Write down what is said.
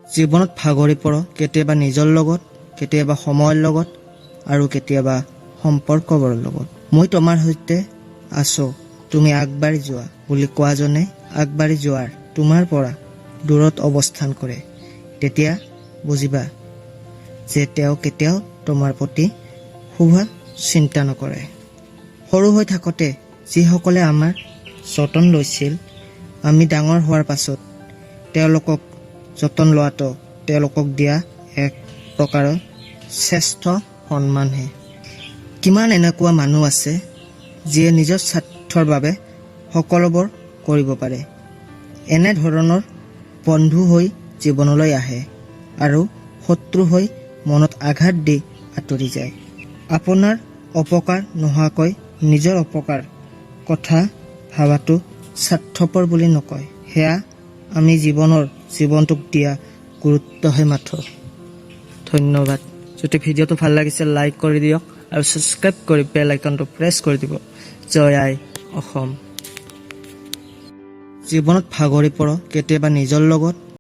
জীৱনত ভাগৰি পৰ কেতিয়াবা নিজৰ লগত, কেতিয়াবা সময়ৰ লগত আৰু কেতিয়াবা সম্পৰ্কবোৰৰ লগত। মই তোমাৰ সৈতে আছো, তুমি আগবাঢ়ি যোৱা বুলি কোৱাজনে আগবাঢ়ি যোৱাৰ তোমাৰ পৰা দূৰত অৱস্থান কৰে। তেতিয়া বুজিবা যে তেওঁ কেতিয়াও তোমাৰ প্ৰতি শুভ চিন্তা নকৰে। সৰু হৈ থাকোঁতে যিসকলে আমাৰ যতন লৈছিল, আমি ডাঙৰ হোৱাৰ পাছত তেওঁলোকক যতন লোৱাটো তেওঁলোকক দিয়া এক প্ৰকাৰৰ শ্ৰেষ্ঠ সন্মানহে। কিমান এনেকুৱা মানুহ আছে যিয়ে নিজৰ স্বাৰ্থৰ বাবে সকলোবোৰ কৰিব পাৰে। এনেধৰণৰ বন্ধু হৈ জীৱনলৈ আহে আৰু শত্ৰু হৈ মনত আঘাত দি আঁতৰি যায়। আপোনাৰ অপকাৰ নোহোৱাকৈ নিজৰ অপকাৰ কথা ভাবাটো স্বাৰ্থপৰ বুলি নকয়, সেয়া আমি জীৱনটোক দিয়া গুৰুত্বহে মাথো। ধন্যবাদ। যদি ভিডিঅ'টো ভাল লাগিছে লাইক কৰি দিয়ক আৰু ছাবস্ক্ৰাইব কৰি বেল আইকনটো প্ৰেছ কৰি দিব। জয় আই অসম। জীৱনত ভাগৰি পৰ কেতিয়াবা নিজৰ লগত,